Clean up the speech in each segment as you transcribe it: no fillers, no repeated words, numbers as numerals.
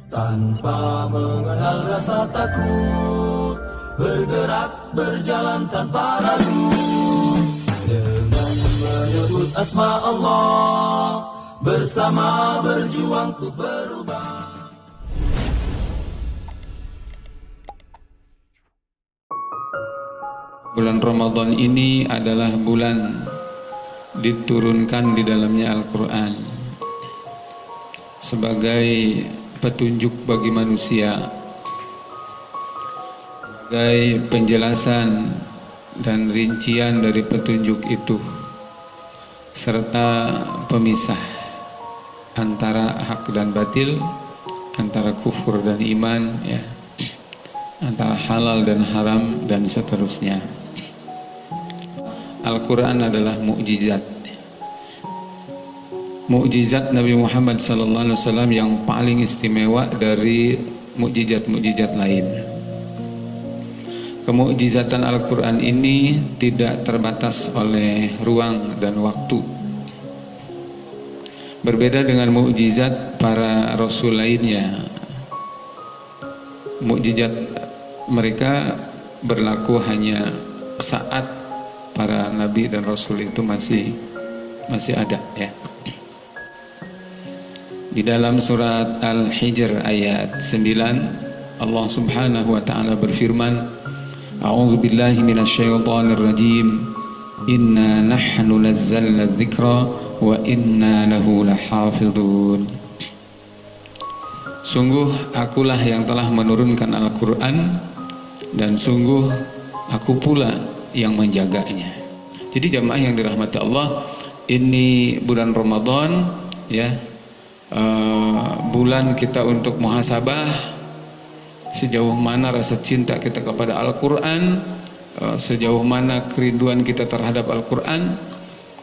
Tanpa mengenal rasa takut, bergerak berjalan tanpa ragu, dengan menyebut asma Allah, bersama berjuang untuk berubah. Bulan Ramadan ini adalah bulan diturunkan di dalamnya Al-Quran sebagai petunjuk bagi manusia, sebagai penjelasan dan rincian dari petunjuk itu, serta pemisah antara hak dan batil, antara kufur dan iman, ya, antara halal dan haram, dan seterusnya. Al-Quran adalah mukjizat. Mukjizat Nabi Muhammad SAW yang paling istimewa dari mukjizat-mukjizat lain. Kemukjizatan Al-Quran ini tidak terbatas oleh ruang dan waktu. Berbeda dengan mukjizat para rasul lainnya. Mukjizat mereka berlaku hanya saat para nabi dan rasul itu masih ada, ya. Di dalam surat Al-Hijr ayat 9, Allah Subhanahu wa taala berfirman, A'udzu billahi minasyaitonir rajim. Inna nahnu nazzalna dzikra wa inna lahu lahafizun. Sungguh akulah yang telah menurunkan Al-Quran, dan sungguh aku pula yang menjaganya. Jadi jamaah yang dirahmati Allah, ini bulan Ramadan, ya, bulan kita untuk muhasabah sejauh mana rasa cinta kita kepada Al-Quran, sejauh mana kerinduan kita terhadap Al-Quran,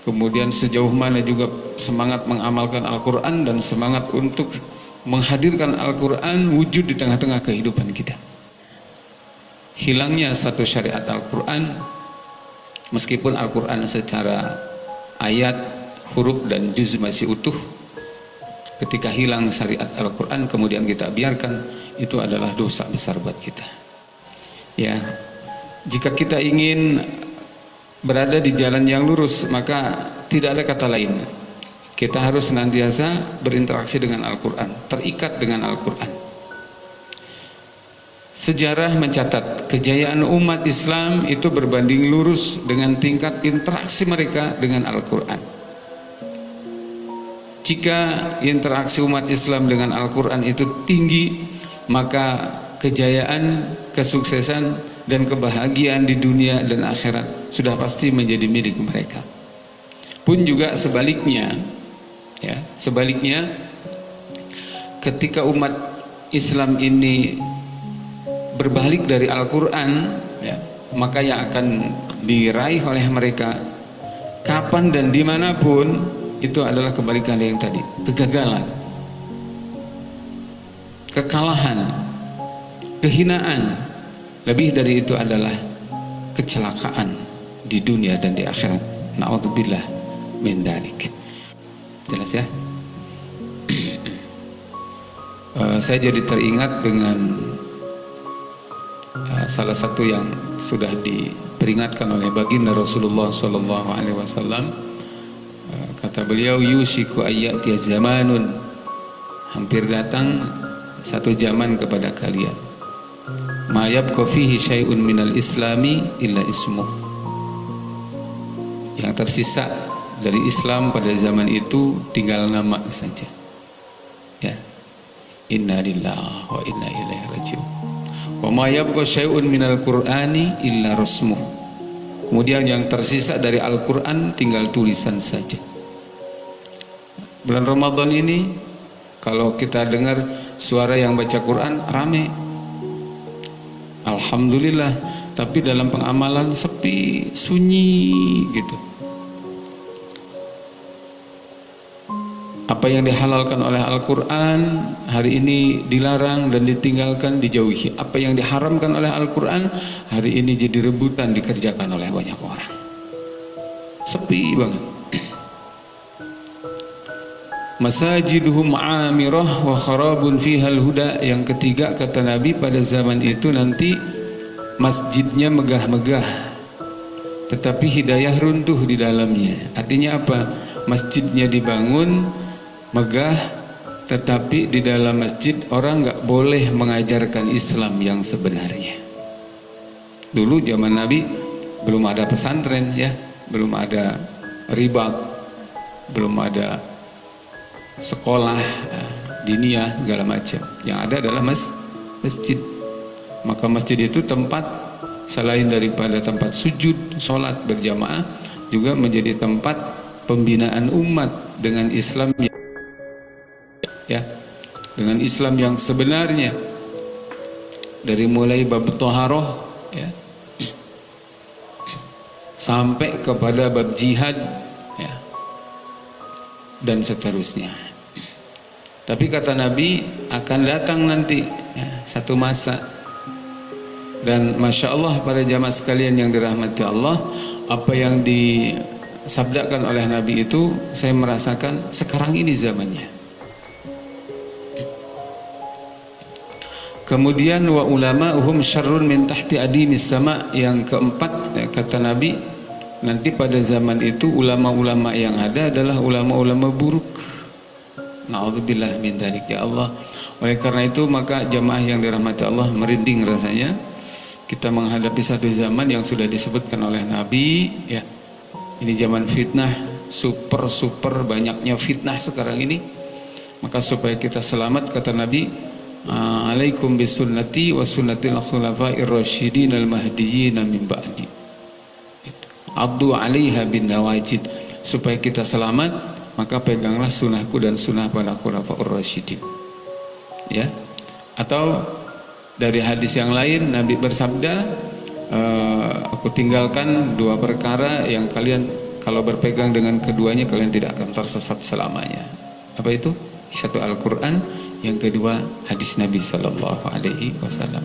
kemudian sejauh mana juga semangat mengamalkan Al-Quran dan semangat untuk menghadirkan Al-Quran wujud di tengah-tengah kehidupan kita. Hilangnya satu syariat Al-Quran, meskipun Al-Quran secara ayat, huruf dan juz masih utuh, ketika hilang syariat Al-Quran kemudian kita biarkan, itu adalah dosa besar buat kita. Ya, jika kita ingin berada di jalan yang lurus, maka tidak ada kata lain. Kita harus senantiasa berinteraksi dengan Al-Quran, terikat dengan Al-Quran. Sejarah mencatat kejayaan umat Islam itu berbanding lurus dengan tingkat interaksi mereka dengan Al-Quran. Jika interaksi umat Islam dengan Al-Quran itu tinggi, maka kejayaan, kesuksesan, dan kebahagiaan di dunia dan akhirat sudah pasti menjadi milik mereka. Pun juga sebaliknya, ya, sebaliknya ketika umat Islam ini berbalik dari Al-Quran, ya, maka yang akan diraih oleh mereka kapan dan dimanapun itu adalah kebalikan dari yang tadi, kegagalan, kekalahan, kehinaan. Lebih dari itu adalah kecelakaan di dunia dan di akhirat. Na'udzubillah min dzalik. Jelas, ya? Saya jadi teringat dengan salah satu yang sudah diperingatkan oleh baginda Rasulullah SAW. Kata beliau, yusiku ayyati zamanun, hampir datang satu zaman kepada kalian, ma yabqa fihi syai'un minal islami illa ismuh, yang tersisa dari Islam pada zaman itu tinggal nama saja, ya. Inna lillahi wa inna ilaihi raji'un. Wa ma yabqa syai'un minal qur'ani illa rasmuh. Kemudian yang tersisa dari Al-Quran tinggal tulisan saja. Bulan Ramadan ini, kalau kita dengar suara yang baca Quran rame, alhamdulillah. Tapi dalam pengamalan sepi, sunyi gitu. Apa yang dihalalkan oleh Al-Quran hari ini dilarang dan ditinggalkan, dijauhi. Apa yang diharamkan oleh Al-Quran hari ini jadi rebutan dikerjakan oleh banyak orang. Sepi banget. masajiduhum amirah wa kharabun fihal huda. Yang ketiga kata Nabi, pada zaman itu nanti masjidnya megah-megah tetapi hidayah runtuh di dalamnya. Artinya apa? Masjidnya dibangun megah tetapi di dalam masjid orang nggak boleh mengajarkan Islam yang sebenarnya. Dulu zaman Nabi belum ada pesantren ya, belum ada ribat, belum ada sekolah diniyah segala macam. Yang ada adalah masjid. Maka masjid itu tempat selain daripada tempat sujud, sholat berjamaah, juga menjadi tempat pembinaan umat dengan Islam ya, dengan Islam yang sebenarnya, dari mulai bab thaharah ya sampai kepada bab jihad ya, dan seterusnya. Tapi kata Nabi akan datang nanti ya, satu masa, dan Masya Allah para jamaah sekalian yang dirahmati Allah, apa yang disabdakan oleh Nabi itu saya merasakan sekarang ini zamannya. Kemudian wa ulama'uhum syarrun min tahti adimis sama. Yang keempat ya, kata Nabi, nanti pada zaman itu ulama-ulama yang ada adalah ulama-ulama buruk. Na'udzubillah min dzalik ya Allah. Oleh karena itu maka jamaah yang dirahmati Allah merinding rasanya kita menghadapi satu zaman yang sudah disebutkan oleh Nabi ya. Ini zaman fitnah, super banyaknya fitnah sekarang ini. Maka supaya kita selamat kata Nabi, alaikum bisunnati wa sunnatil khulafa'ir rasyidin al-mahdiyyin min ba'di. Addu 'alaiha bin nawajid. Supaya kita selamat, maka peganglah sunnahku dan sunnah para khulafa'ur rasyidin. Ya. Atau dari hadis yang lain Nabi bersabda, aku tinggalkan dua perkara yang kalian kalau berpegang dengan keduanya kalian tidak akan tersesat selamanya. Apa itu? Satu Al-Quran, yang kedua hadis Nabi sallallahu alaihi wasallam.